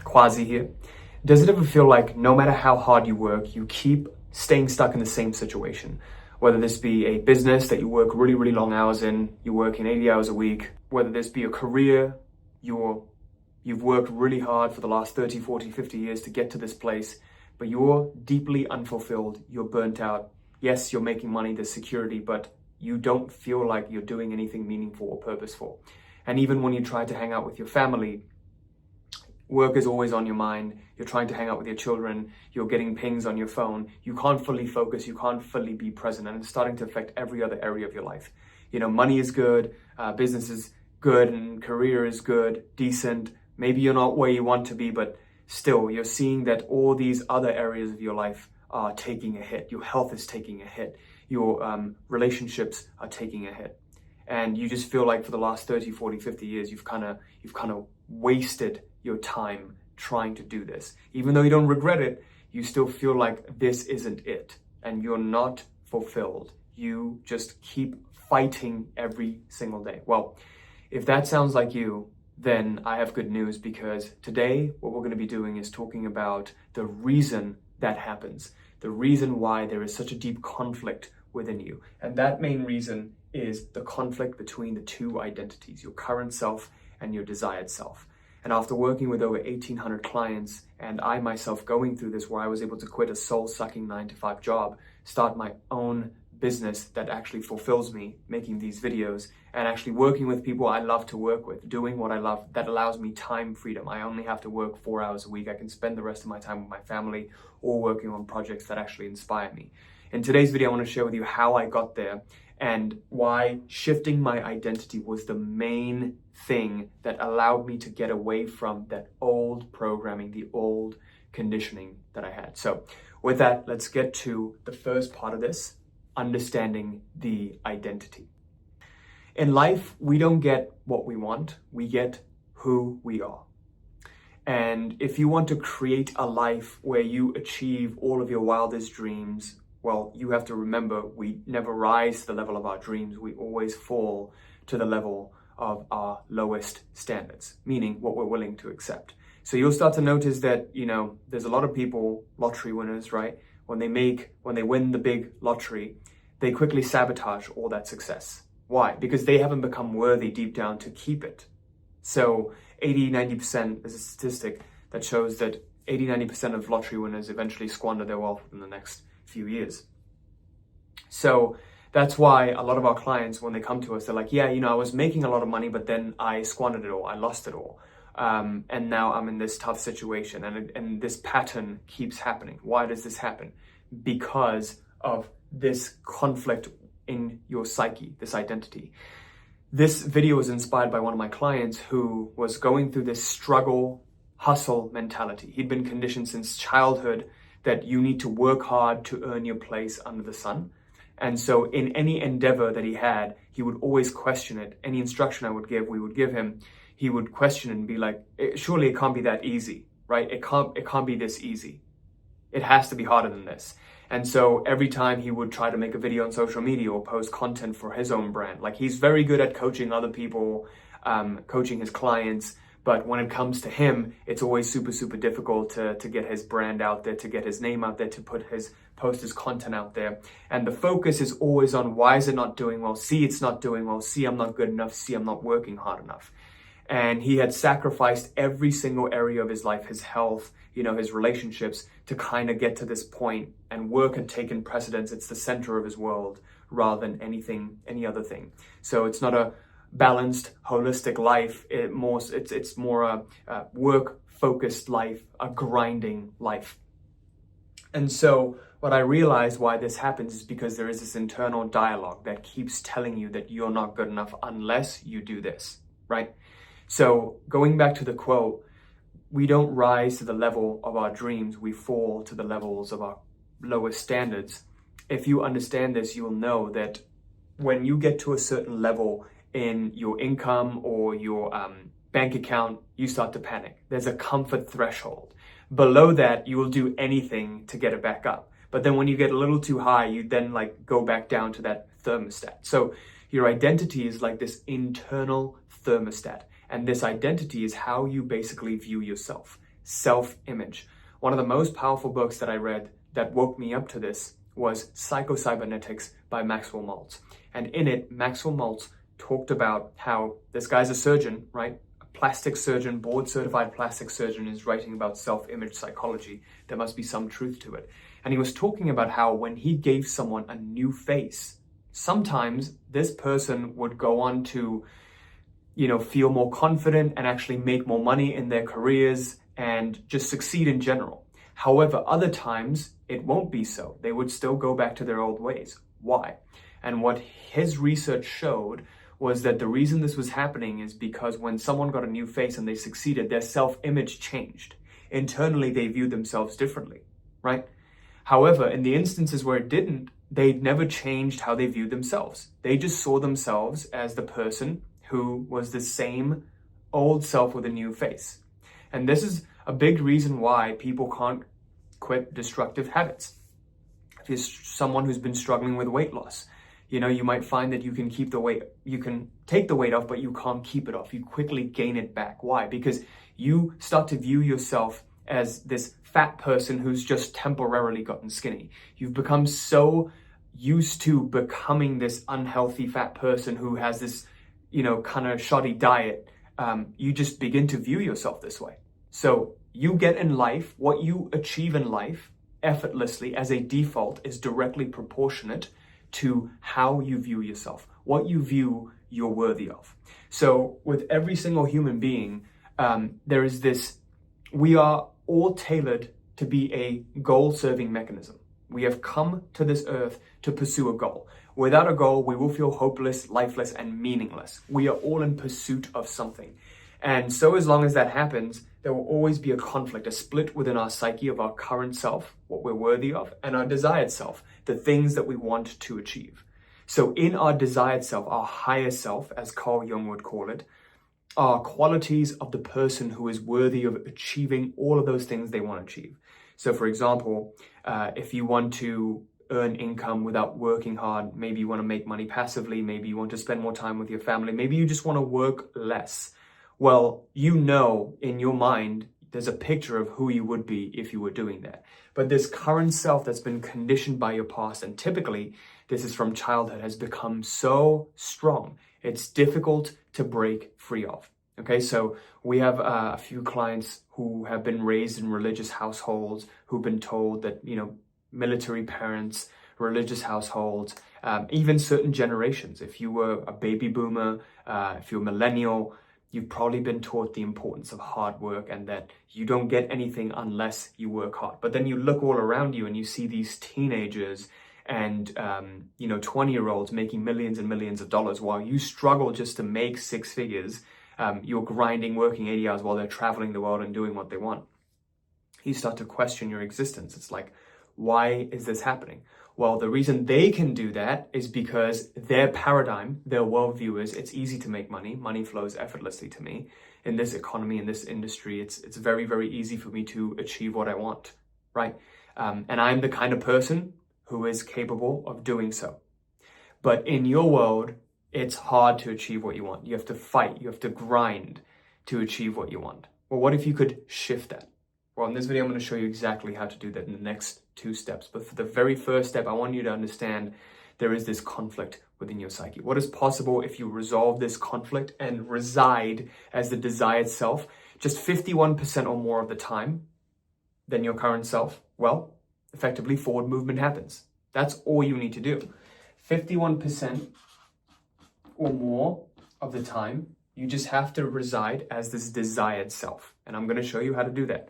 Quazi here. Does it ever feel like no matter how hard you work, you keep staying stuck in the same situation? Whether this be a business that you work really, really long hours in, you're working 80 hours a week, whether this be a career, you've worked really hard for the last 30, 40, 50 years to get to this place, but you're deeply unfulfilled, you're burnt out. Yes, you're making money, there's security, but you don't feel like you're doing anything meaningful or purposeful. And even when you try to hang out with your family, work is always on your mind. You're trying to hang out with your children. You're getting pings on your phone. You can't fully focus. You can't fully be present. And it's starting to affect every other area of your life. You know, money is good, business is good, and career is good, decent. Maybe you're not where you want to be, but still you're seeing that all these other areas of your life are taking a hit. Your health is taking a hit. Your relationships are taking a hit. And you just feel like for the last 30, 40, 50 years, you've kind of wasted your time trying to do this. Even though you don't regret it, you still feel like this isn't it and you're not fulfilled. You just keep fighting every single day. Well, if that sounds like you, then I have good news, because today what we're going to be doing is talking about the reason that happens, the reason why there is such a deep conflict within you. And that main reason is the conflict between the two identities, your current self and your desired self. And after working with over 1,800 clients, and I myself going through this, where I was able to quit a soul-sucking 9-to-5 job, start my own business that actually fulfills me, making these videos, and actually working with people I love to work with, doing what I love, that allows me time freedom. I only have to work 4 hours a week. I can spend the rest of my time with my family or working on projects that actually inspire me. In today's video, I want to share with you how I got there and why shifting my identity was the main thing that allowed me to get away from that old programming, the old conditioning that I had. So with that, let's get to the first part of this, understanding the identity. In life, we don't get what we want, we get who we are. And if you want to create a life where you achieve all of your wildest dreams, well, you have to remember, we never rise to the level of our dreams. We always fall to the level of our lowest standards, meaning what we're willing to accept. So you'll start to notice that, there's a lot of people, lottery winners, right? When they win the big lottery, they quickly sabotage all that success. Why? Because they haven't become worthy deep down to keep it. So 80-90% is a statistic that shows that 80-90% of lottery winners eventually squander their wealth within the next few years. So that's why a lot of our clients, when they come to us, they're like, yeah, I was making a lot of money, but then I squandered it all, I lost it all. And now I'm in this tough situation, and this pattern keeps happening. Why does this happen? Because of this conflict in your psyche, this identity. This video was inspired by one of my clients who was going through this struggle, hustle mentality. He'd been conditioned since childhood that you need to work hard to earn your place under the sun. And so in any endeavor that he had, he would always question it. Any instruction we would give him, he would question and be like, surely it can't be that easy, right? It can't be this easy. It has to be harder than this. And so every time he would try to make a video on social media or post content for his own brand, like he's very good at coaching other people, coaching his clients, but when it comes to him, it's always super, super difficult to get his brand out there, to get his name out there, to post his content out there. And the focus is always on, why is it not doing well? See, it's not doing well. See, I'm not good enough. See, I'm not working hard enough. And he had sacrificed every single area of his life, his health, his relationships, to kind of get to this point, and work had taken precedence. It's the center of his world rather than any other thing. So it's not a balanced, holistic life. It's more a work-focused life, a grinding life. And so what I realized why this happens is because there is this internal dialogue that keeps telling you that you're not good enough unless you do this, right? So going back to the quote, we don't rise to the level of our dreams, we fall to the levels of our lowest standards. If you understand this, you'll know that when you get to a certain level in your income or your bank account, you start to panic. There's a comfort threshold. Below that, you will do anything to get it back up. But then when you get a little too high, you then go back down to that thermostat. So your identity is like this internal thermostat. And this identity is how you basically view yourself. self-image. One of the most powerful books that I read that woke me up to this was Psycho-Cybernetics by Maxwell Maltz. And in it, Maxwell Maltz talked about how this guy's a surgeon, right? A plastic surgeon, board-certified plastic surgeon, is writing about self-image psychology. There must be some truth to it. And he was talking about how when he gave someone a new face, sometimes this person would go on to, feel more confident and actually make more money in their careers and just succeed in general. However, other times it won't be so. They would still go back to their old ways. Why? And what his research showed was that the reason this was happening is because when someone got a new face and they succeeded, their self-image changed. Internally, they viewed themselves differently, right? However, in the instances where it didn't, they'd never changed how they viewed themselves. They just saw themselves as the person who was the same old self with a new face. And this is a big reason why people can't quit destructive habits. If you're someone who's been struggling with weight loss, you might find that you can take the weight off, but you can't keep it off. You quickly gain it back. Why? Because you start to view yourself as this fat person who's just temporarily gotten skinny. You've become so used to becoming this unhealthy fat person who has this, kind of shoddy diet. You just begin to view yourself this way. So you get in life, what you achieve in life effortlessly as a default is directly proportionate to how you view yourself, what you view you're worthy of. So with every single human being, there is this, we are all tailored to be a goal-serving mechanism. We have come to this earth to pursue a goal. Without a goal, we will feel hopeless, lifeless, and meaningless. We are all in pursuit of something. And so as long as that happens, there will always be a conflict, a split within our psyche of our current self, what we're worthy of, and our desired self, the things that we want to achieve. So in our desired self, our higher self, as Carl Jung would call it, are qualities of the person who is worthy of achieving all of those things they want to achieve. So for example, if you want to earn income without working hard, maybe you want to make money passively, maybe you want to spend more time with your family, maybe you just want to work less. Well, in your mind, there's a picture of who you would be if you were doing that. But this current self that's been conditioned by your past, and typically this is from childhood, has become so strong, it's difficult to break free of. Okay, so we have a few clients who have been raised in religious households, who've been told that, military parents, religious households, even certain generations. If you were a baby boomer, if you're a millennial, you've probably been taught the importance of hard work and that you don't get anything unless you work hard. But then you look all around you and you see these teenagers and 20-year-olds making millions and millions of dollars while you struggle just to make six figures. You're grinding, working 80 hours while they're traveling the world and doing what they want. You start to question your existence. It's like, why is this happening? Well, the reason they can do that is because their paradigm, their worldview is it's easy to make money. Money flows effortlessly to me. In this economy, in this industry, it's very, very easy for me to achieve what I want, right? And I'm the kind of person who is capable of doing so. But in your world, it's hard to achieve what you want. You have to fight, you have to grind to achieve what you want. Well, what if you could shift that? Well, in this video, I'm going to show you exactly how to do that in the next 2 steps. But for the very first step, I want you to understand there is this conflict within your psyche. What is possible if you resolve this conflict and reside as the desired self just 51% or more of the time than your current self? Well, effectively, forward movement happens. That's all you need to do. 51% or more of the time, you just have to reside as this desired self. And I'm going to show you how to do that.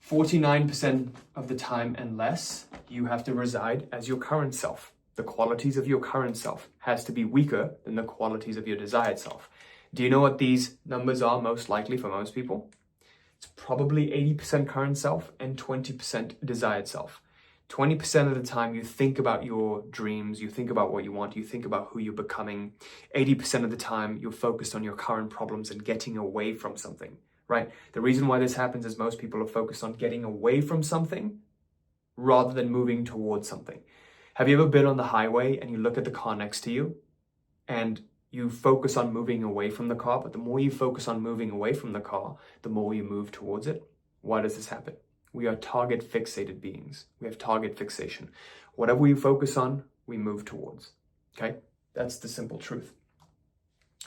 49% of the time and less, you have to reside as your current self. The qualities of your current self has to be weaker than the qualities of your desired self. Do you know what these numbers are most likely for most people? It's probably 80% current self and 20% desired self. 20% of the time you think about your dreams, you think about what you want, you think about who you're becoming. 80% of the time you're focused on your current problems and getting away from something. Right? The reason why this happens is most people are focused on getting away from something rather than moving towards something. Have you ever been on the highway and you look at the car next to you and you focus on moving away from the car, but the more you focus on moving away from the car, the more you move towards it? Why does this happen? We are target fixated beings. We have target fixation. Whatever we focus on, we move towards. Okay? That's the simple truth.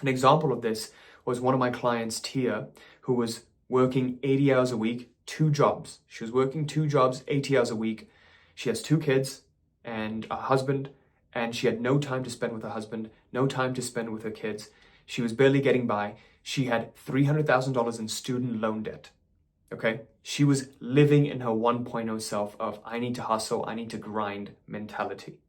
An example of this was one of my clients, Tia, who was working 80 hours a week, 2 jobs. She was working 2 jobs, 80 hours a week. She has 2 kids and a husband, and she had no time to spend with her husband, no time to spend with her kids. She was barely getting by. She had $300,000 in student loan debt. Okay? She was living in her 1.0 self of, I need to hustle, I need to grind mentality.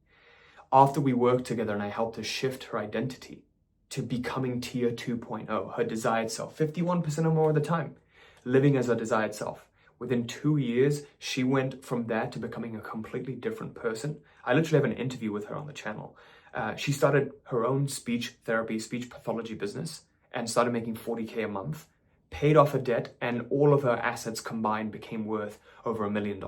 After we worked together and I helped her shift her identity to becoming Tia 2.0, her desired self, 51% or more of the time, living as her desired self. Within 2 years, she went from that to becoming a completely different person. I literally have an interview with her on the channel. She started her own speech therapy, speech pathology business and started making $40K a month, paid off her debt, and all of her assets combined became worth over $1 million.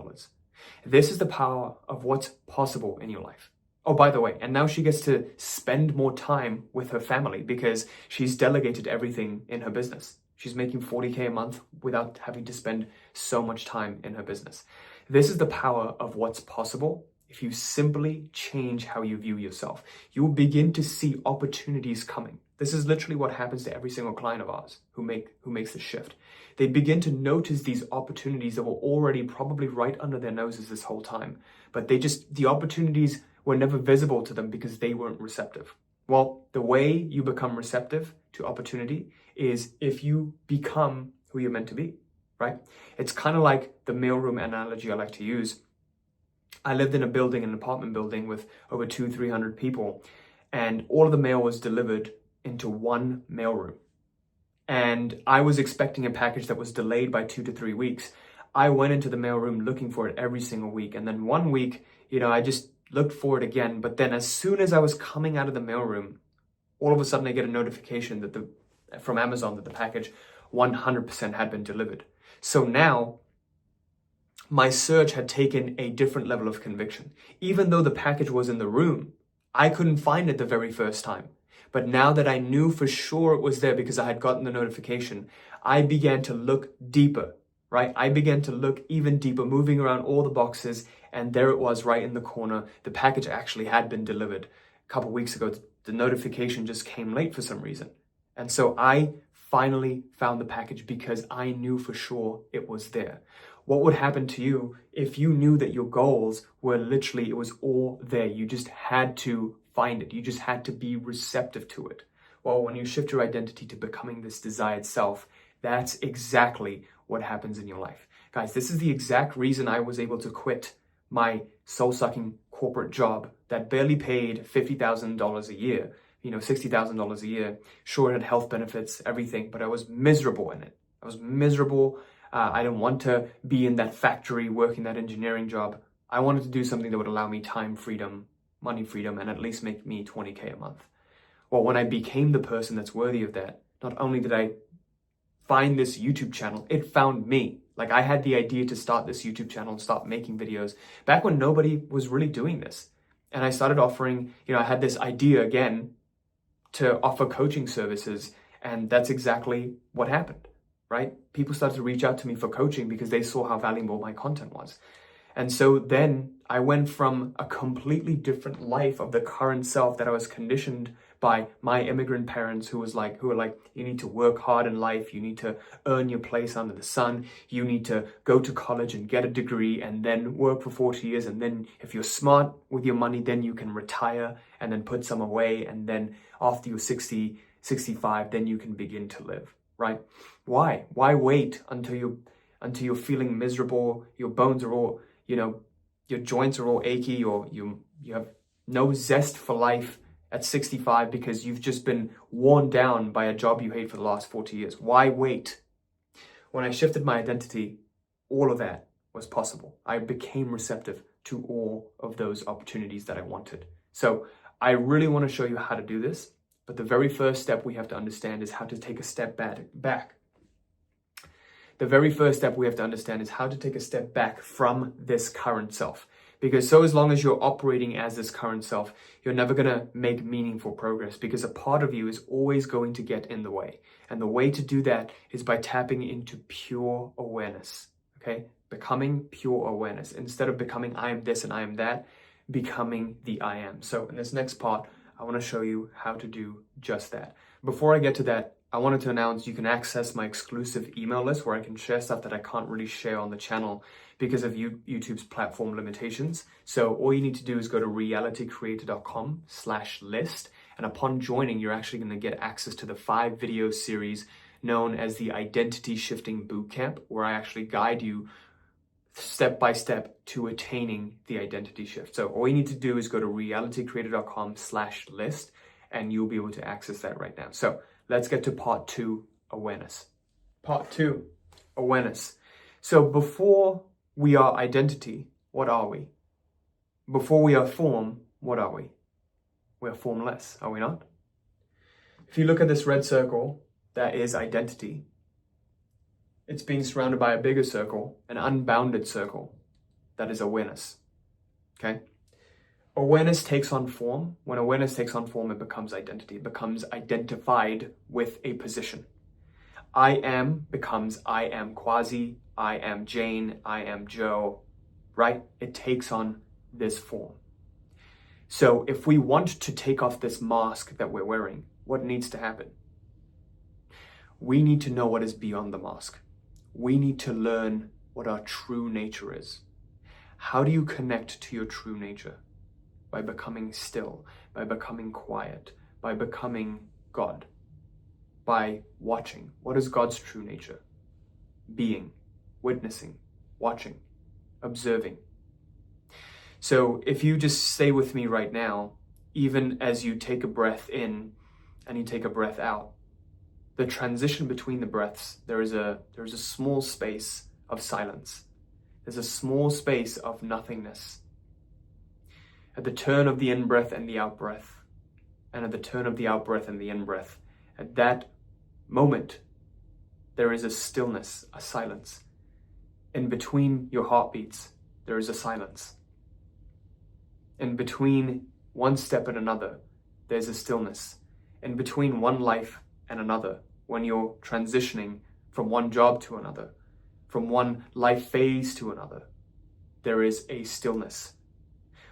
This is the power of what's possible in your life. Oh, by the way, and now she gets to spend more time with her family because she's delegated everything in her business. She's making $40K a month without having to spend so much time in her business. This is the power of what's possible if you simply change how you view yourself. You will begin to see opportunities coming. This is literally what happens to every single client of ours who makes the shift. They begin to notice these opportunities that were already probably right under their noses this whole time, but the opportunities were never visible to them because they weren't receptive. Well, the way you become receptive to opportunity is if you become who you're meant to be, right? It's kind of like the mailroom analogy I like to use. I lived in an apartment building with over 200-300 people, and all of the mail was delivered into one mailroom. And I was expecting a package that was delayed by 2 to 3 weeks. I went into the mailroom looking for it every single week. And then one week, I just looked for it again. But then as soon as I was coming out of the mailroom, all of a sudden I get a notification from Amazon that the package 100% had been delivered. So now my search had taken a different level of conviction. Even though the package was in the room, I couldn't find it the very first time. But now that I knew for sure it was there because I had gotten the notification, I began to look deeper, right? I began to look even deeper, moving around all the boxes, and there it was right in the corner. The package actually had been delivered a couple weeks ago. The notification just came late for some reason. And so I finally found the package because I knew for sure it was there. What would happen to you if you knew that your goals were literally, it was all there? You just had to find it. You just had to be receptive to it. Well, when you shift your identity to becoming this desired self, that's exactly what happens in your life. Guys, this is the exact reason I was able to quit my soul-sucking corporate job that barely paid $50,000 a year, $60,000 a year. Sure, it had health benefits, everything, but I was miserable in it. I was miserable. I didn't want to be in that factory working that engineering job. I wanted to do something that would allow me time freedom, money freedom, and at least make me $20K a month. Well, when I became the person that's worthy of that, not only did I find this YouTube channel, it found me. Like, I had the idea to start this YouTube channel and start making videos back when nobody was really doing this. And I started offering, I had this idea again to offer coaching services, and that's exactly what happened, right? People started to reach out to me for coaching because they saw how valuable my content was. And so then I went from a completely different life of the current self that I was conditioned by my immigrant parents who were like, you need to work hard in life. You need to earn your place under the sun. You need to go to college and get a degree and then work for 40 years. And then if you're smart with your money, then you can retire and then put some away. And then after you're 60, 65, then you can begin to live, right? Why? Why wait until you're feeling miserable? Your bones are all, your joints are all achy, or you have no zest for life at 65 because you've just been worn down by a job you hate for the last 40 years. Why wait? When I shifted my identity, all of that was possible. I became receptive to all of those opportunities that I wanted. So I really want to show you how to do this, but the very first step we have to understand is how to take a step back. The very first step we have to understand is how to take a step back from this current self. Because as long as you're operating as this current self, you're never going to make meaningful progress because a part of you is always going to get in the way. And the way to do that is by tapping into pure awareness. okay? Becoming pure awareness. Instead of becoming I am this and I am that, becoming the I am. So in this next part, I want to show you how to do just that. Before I get to that, I wanted to announce you can access my exclusive email list where I can share stuff that I can't really share on the channel because of YouTube's platform limitations. So all you need to do is go to realitycreator.com/list. And upon joining, you're actually going to get access to the 5-video series known as the Identity Shifting Bootcamp, where I actually guide you step by step to attaining the identity shift. So all you need to do is go to realitycreator.com/list and you'll be able to access that right now. So let's get to part 2, awareness. Part 2, awareness. So before we are identity, what are we? Before we are form, what are we? We are formless, are we not? If you look at this red circle, that is identity. It's being surrounded by a bigger circle, an unbounded circle. That is awareness, okay? Awareness takes on form. When awareness takes on form, it becomes identity. It becomes identified with a position. I am becomes I am Quazi, I am Jane, I am Joe, right? It takes on this form. So if we want to take off this mask that we're wearing, what needs to happen? We need to know what is beyond the mask. We need to learn what our true nature is. How do you connect to your true nature? By becoming still, by becoming quiet, by becoming God, by watching. What is God's true nature? Being, witnessing, watching, observing. So if you just stay with me right now, even as you take a breath in and you take a breath out, the transition between the breaths, there is a small space of silence. There's a small space of nothingness. At the turn of the in-breath and the out-breath, and at the turn of the out-breath and the in-breath, at that moment, there is a stillness, a silence. In between your heartbeats, there is a silence. In between one step and another, there's a stillness. In between one life and another, when you're transitioning from one job to another, from one life phase to another, there is a stillness.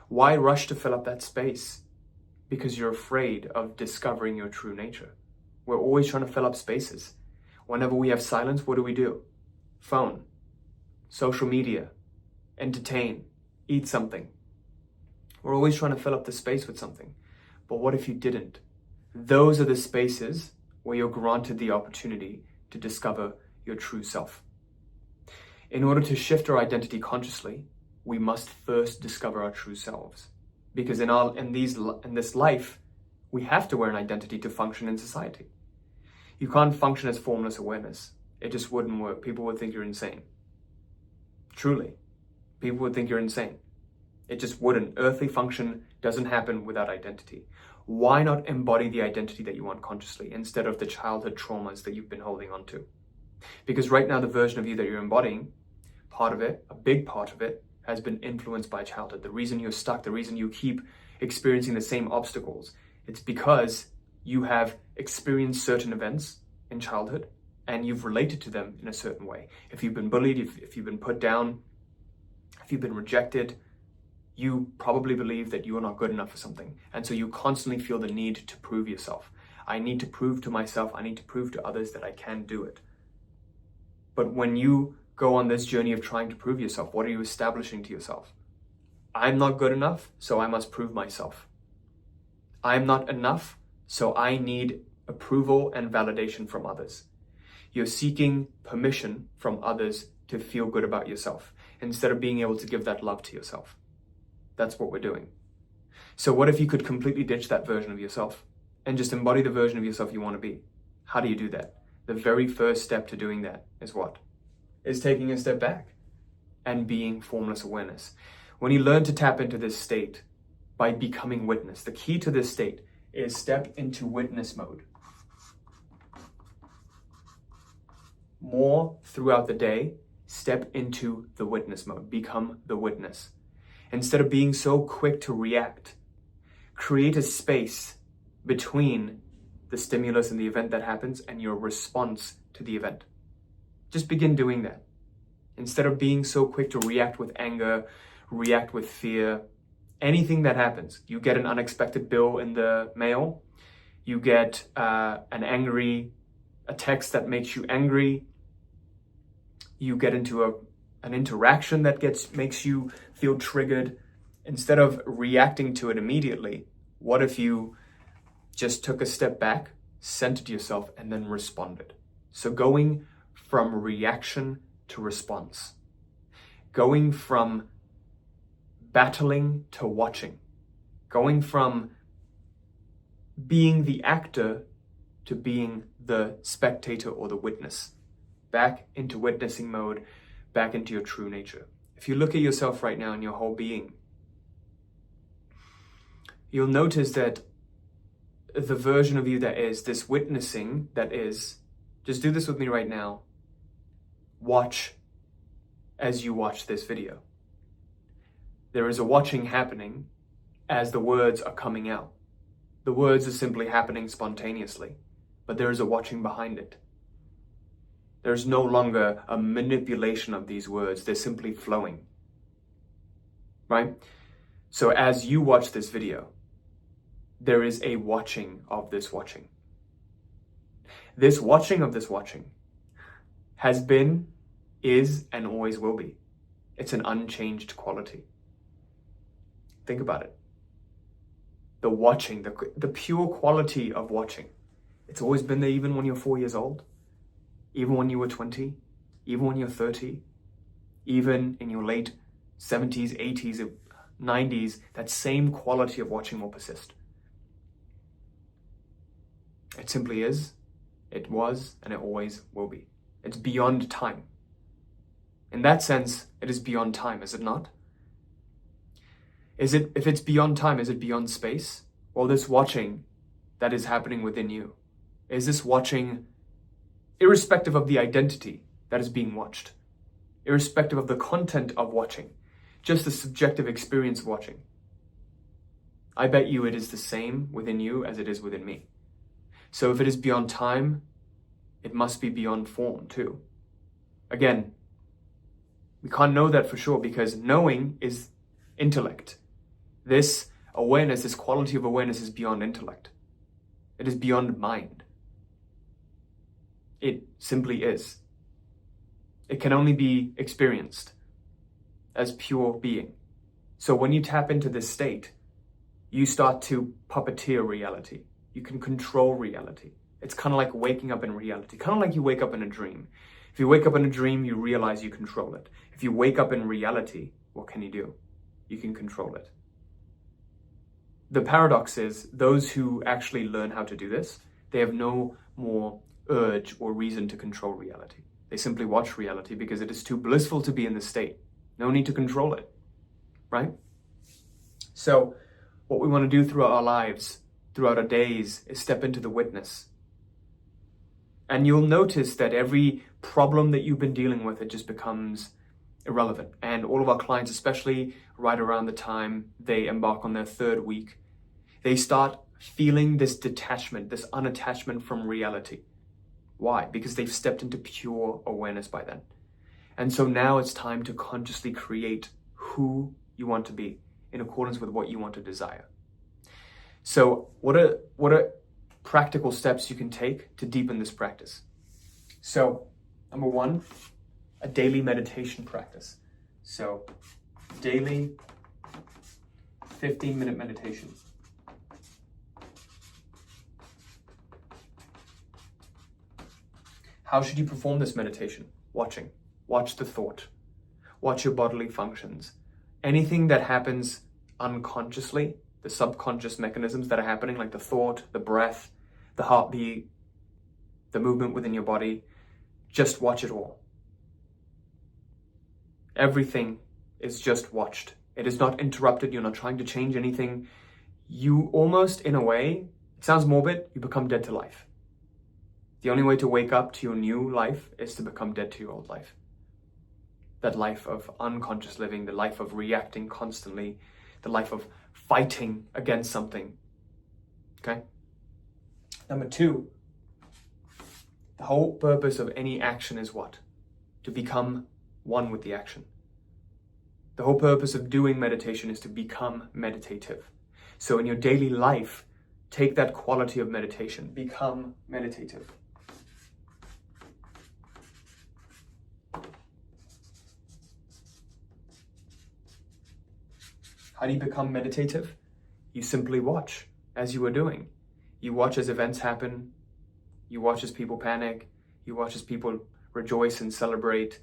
Why rush to fill up that space? Because you're afraid of discovering your true nature. We're always trying to fill up spaces. Whenever we have silence, what do? Phone, social media, entertain, eat something. We're always trying to fill up the space with something. But what if you didn't? Those are the spaces where you're granted the opportunity to discover your true self. In order to shift our identity consciously, we must first discover our true selves. Because in this life, we have to wear an identity to function in society. You can't function as formless awareness. It just wouldn't work. People would think you're insane. Truly. People would think you're insane. It just wouldn't. Earthly function doesn't happen without identity. Why not embody the identity that you want consciously instead of the childhood traumas that you've been holding on to? Because right now, the version of you that you're embodying, part of it, a big part of it, has been influenced by childhood. The reason you're stuck, the reason you keep experiencing the same obstacles, it's because you have experienced certain events in childhood and you've related to them in a certain way. If you've been bullied, if you've been put down, if you've been rejected, you probably believe that you are not good enough for something. And so you constantly feel the need to prove yourself. I need to prove to myself, I need to prove to others that I can do it. But when you go on this journey of trying to prove yourself, what are you establishing to yourself? I'm not good enough, so I must prove myself. I'm not enough, so I need approval and validation from others. You're seeking permission from others to feel good about yourself instead of being able to give that love to yourself. That's what we're doing. So what if you could completely ditch that version of yourself and just embody the version of yourself you want to be? How do you do that? The very first step to doing that is what? Is taking a step back and being formless awareness. When you learn to tap into this state by becoming witness, the key to this state is step into witness mode. More throughout the day, step into the witness mode. Become the witness. Instead of being so quick to react, create a space between the stimulus and the event that happens and your response to the event. Just begin doing that. Instead of being so quick to react with anger, react with fear, anything that happens, you get an unexpected bill in the mail, you get a text that makes you angry, you get into an interaction that makes you feel triggered. Instead of reacting to it immediately, what if you just took a step back, centered yourself, and then responded? So going from reaction to response, going from battling to watching, going from being the actor to being the spectator or the witness, back into witnessing mode, back into your true nature. If you look at yourself right now in your whole being, you'll notice that the version of you that is this witnessing, that is, just do this with me right now. Watch as you watch this video. There is a watching happening as the words are coming out. The words are simply happening spontaneously, but there is a watching behind it. There's no longer a manipulation of these words. They're simply flowing, right? So as you watch this video, there is a watching of this watching. This watching of this watching has been, is, and always will be. It's an unchanged quality. Think about it. The watching, the pure quality of watching. It's always been there even when you're 4 years old, even when you were 20, even when you're 30, even in your late 70s, 80s, 90s, that same quality of watching will persist. It simply is, it was, and it always will be. It's beyond time. In that sense, it is beyond time, is it not? If it's beyond time, is it beyond space? Or this watching that is happening within you? Is this watching irrespective of the identity that is being watched, irrespective of the content of watching, just the subjective experience of watching? I bet you it is the same within you as it is within me. So if it is beyond time, it must be beyond form too. Again, we can't know that for sure because knowing is intellect. This awareness, this quality of awareness is beyond intellect. It is beyond mind. It simply is. It can only be experienced as pure being. So when you tap into this state, you start to puppeteer reality. You can control reality. It's kind of like waking up in reality, kind of like you wake up in a dream. If you wake up in a dream, you realize you control it. If you wake up in reality, what can you do? You can control it. The paradox is those who actually learn how to do this, they have no more urge or reason to control reality. They simply watch reality because it is too blissful to be in this state. No need to control it, right? So what we want to do throughout our lives, throughout our days, is step into the witness. And you'll notice that every problem that you've been dealing with, it just becomes irrelevant. And all of our clients, especially right around the time they embark on their 3rd week, they start feeling this detachment, this unattachment from reality. Why? Because they've stepped into pure awareness by then. And so now it's time to consciously create who you want to be in accordance with what you want to desire. So what are practical steps you can take to deepen this practice? So number 1, a daily meditation practice. So daily 15-minute meditation. How should you perform this meditation? Watching. Watch the thought. Watch your bodily functions. Anything that happens unconsciously, the subconscious mechanisms that are happening, like the thought, the breath, the heartbeat, the movement within your body, just watch it all. Everything is just watched. It is not interrupted. You're not trying to change anything. You almost, in a way, it sounds morbid, you become dead to life. The only way to wake up to your new life is to become dead to your old life. That life of unconscious living, the life of reacting constantly, the life of fighting against something. Okay? Number 2, the whole purpose of any action is what? To become one with the action. The whole purpose of doing meditation is to become meditative. So in your daily life, take that quality of meditation, become meditative. How do you become meditative? You simply watch as you are doing. You watch as events happen. You watch as people panic. You watch as people rejoice and celebrate.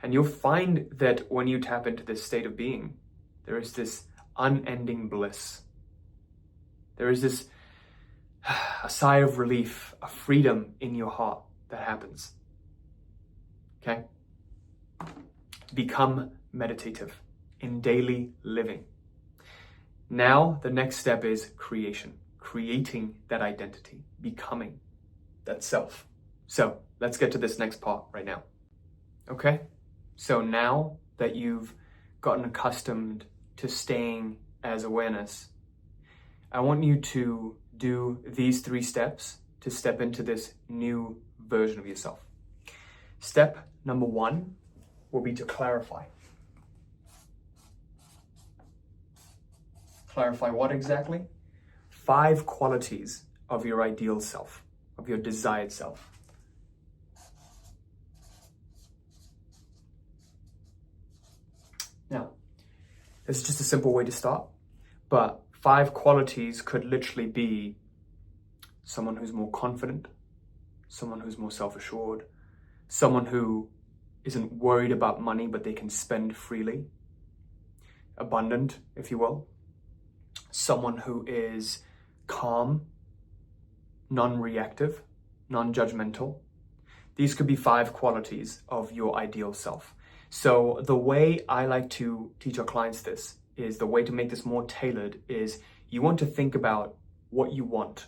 And you'll find that when you tap into this state of being, there is this unending bliss. There is this a sigh of relief, a freedom in your heart that happens. Okay? Become meditative in daily living. Now, the next step is creation, creating that identity, becoming that self. So let's get to this next part right now. Okay? So now that you've gotten accustomed to staying as awareness, I want you to do these 3 steps to step into this new version of yourself. Step number 1 will be to clarify. Clarify what exactly? 5 qualities of your ideal self, of your desired self. Now, this is just a simple way to start, but 5 qualities could literally be someone who's more confident, someone who's more self-assured, someone who isn't worried about money but they can spend freely, abundant, if you will, someone who is calm, non-reactive, non-judgmental. These could be 5 qualities of your ideal self. So the way I like to teach our clients this is, the way to make this more tailored is, you want to think about what you want.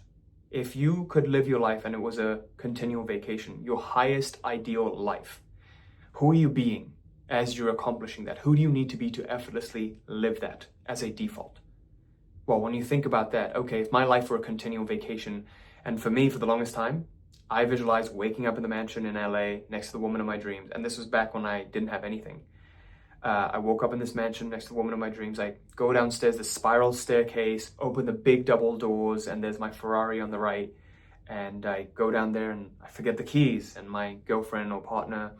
If you could live your life and it was a continual vacation, your highest ideal life, who are you being as you're accomplishing that? Who do you need to be to effortlessly live that as a default? Well, when you think about that, okay, if my life were a continual vacation, and for me, for the longest time, I visualized waking up in the mansion in LA next to the woman of my dreams. And this was back when I didn't have anything. I woke up in this mansion next to the woman of my dreams. I go downstairs, the spiral staircase, open the big double doors, and there's my Ferrari on the right. And I go down there and I forget the keys, and my girlfriend or partner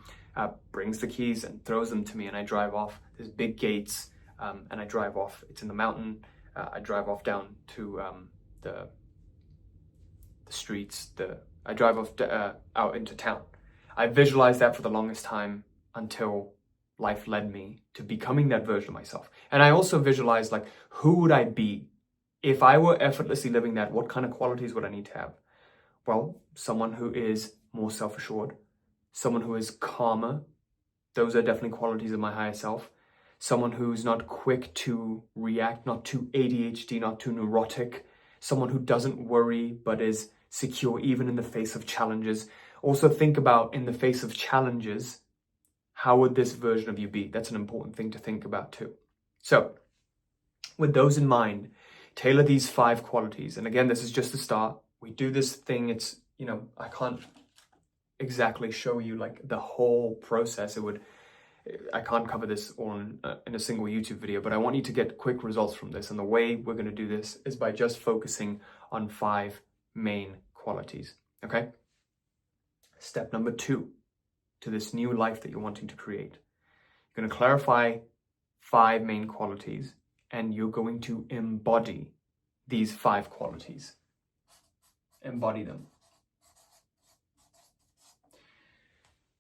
brings the keys and throws them to me, and I drive off. There's big gates, and I drive off. It's in the mountain. I drive off down to the streets. I drive off out into town. I visualized that for the longest time until life led me to becoming that version of myself. And I also visualized, like, who would I be if I were effortlessly living that? What kind of qualities would I need to have? Well, someone who is more self-assured, someone who is calmer. Those are definitely qualities of my higher self. Someone who's not quick to react, not too ADHD, not too neurotic. Someone who doesn't worry but is secure even in the face of challenges. Also think about, in the face of challenges, how would this version of you be? That's an important thing to think about too. So, with those in mind, tailor these 5 qualities. And again, this is just the start. We do this thing, it's, I can't exactly show you like the whole process. I can't cover this all in a single YouTube video, but I want you to get quick results from this. And the way we're going to do this is by just focusing on 5 main qualities, okay? Step number 2 to this new life that you're wanting to create. You're going to clarify 5 main qualities, and you're going to embody these 5 qualities. Embody them.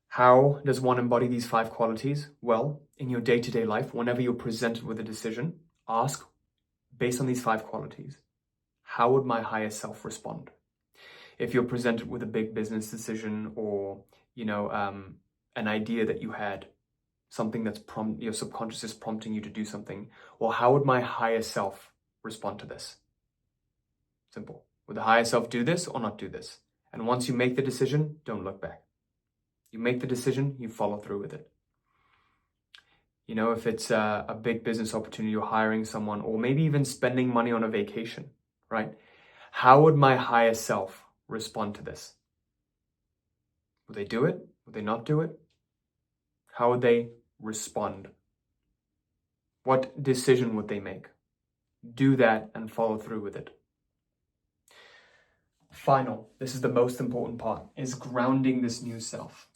How does one embody these 5 qualities? Well, in your day-to-day life, whenever you're presented with a decision, ask, based on these 5 qualities, how would my higher self respond? If you're presented with a big business decision, or, an idea that you had, something that's your subconscious is prompting you to do something, well, how would my higher self respond to this? Simple. Would the higher self do this or not do this? And once you make the decision, don't look back. You make the decision, you follow through with it. If it's a big business opportunity, you're hiring someone, or maybe even spending money on a vacation, right? How would my higher self respond to this? Would they do it? Would they not do it? How would they respond? What decision would they make? Do that and follow through with it. Final, this is the most important part, is grounding this new self.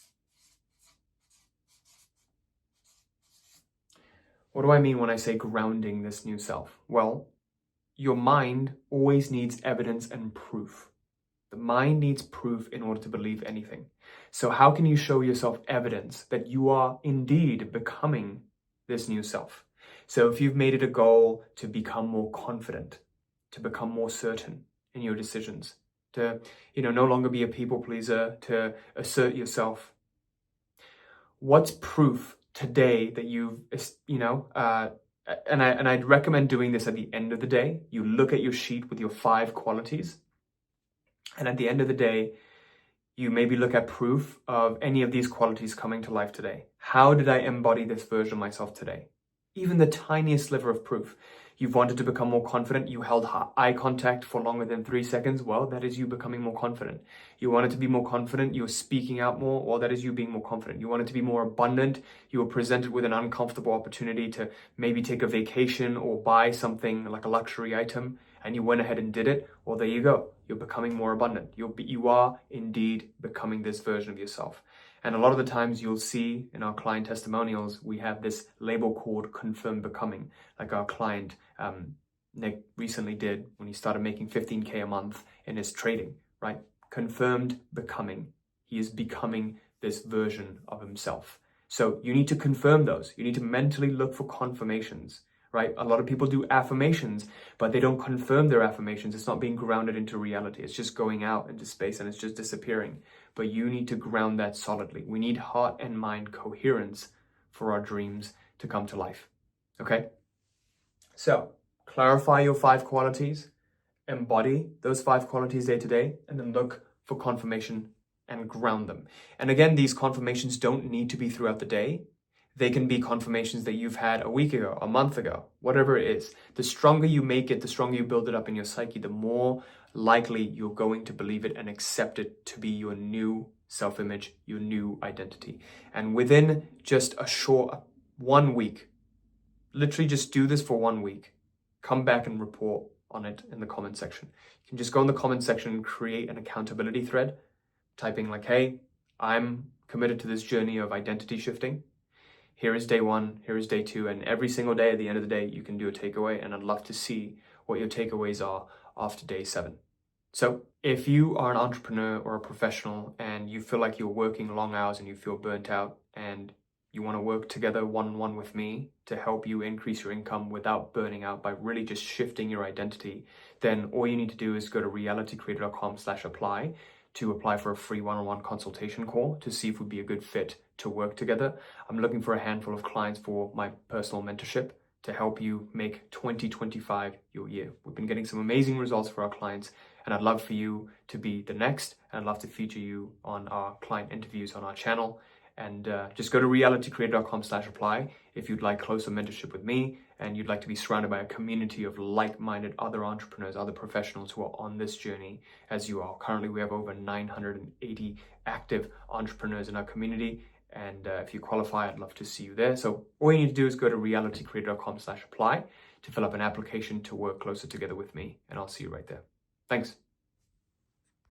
What do I mean when I say grounding this new self? Well, your mind always needs evidence and proof. The mind needs proof in order to believe anything. So how can you show yourself evidence that you are indeed becoming this new self? So if you've made it a goal to become more confident, to become more certain in your decisions, to no longer be a people pleaser, to assert yourself, what's proof today that you've, and I'd recommend doing this at the end of the day. You look at your sheet with your 5 qualities, and at the end of the day, you maybe look at proof of any of these qualities coming to life today. How did I embody this version of myself today? Even the tiniest sliver of proof. You've wanted to become more confident. You held eye contact for longer than 3 seconds. Well, that is you becoming more confident. You wanted to be more confident. You were speaking out more. Well, that is you being more confident. You wanted to be more abundant. You were presented with an uncomfortable opportunity to maybe take a vacation or buy something like a luxury item, and you went ahead and did it. Well, there you go. You're becoming more abundant. You are indeed becoming this version of yourself. And a lot of the times you'll see in our client testimonials, we have this label called confirmed becoming, like our client Nick recently did when he started making 15K a month in his trading, right? Confirmed becoming. He is becoming this version of himself. So you need to confirm those. You need to mentally look for confirmations, right? A lot of people do affirmations, but they don't confirm their affirmations. It's not being grounded into reality. It's just going out into space and it's just disappearing. But you need to ground that solidly. We need heart and mind coherence for our dreams to come to life. Okay? So clarify your 5 qualities, embody those 5 qualities day to day, and then look for confirmation and ground them. And again, these confirmations don't need to be throughout the day. They can be confirmations that you've had a week ago, a month ago, whatever it is. The stronger you make it, the stronger you build it up in your psyche, the more likely you're going to believe it and accept it to be your new self-image, your new identity. And within just a short 1 week, literally just do this for 1 week, come back and report on it in the comment section. You can just go in the comment section and create an accountability thread, typing like, hey, I'm committed to this journey of identity shifting. Here is day 1, here is day 2, and every single day at the end of the day, you can do a takeaway, and I'd love to see what your takeaways are after day 7. So if you are an entrepreneur or a professional and you feel like you're working long hours and you feel burnt out and you want to work together one-on-one with me to help you increase your income without burning out by really just shifting your identity, then all you need to do is go to realitycreator.com/apply to apply for a free one-on-one consultation call to see if we'd be a good fit to work together. I'm looking for a handful of clients for my personal mentorship to help you make 2025 your year. We've been getting some amazing results for our clients, and I'd love for you to be the next, and I'd love to feature you on our client interviews on our channel. And just go to realitycreator.com/apply if you'd like closer mentorship with me and you'd like to be surrounded by a community of like-minded other entrepreneurs, other professionals who are on this journey as you are. Currently, we have over 980 active entrepreneurs in our community. And if you qualify, I'd love to see you there. So all you need to do is go to realitycreator.com/apply to fill up an application to work closer together with me. And I'll see you right there. Thanks.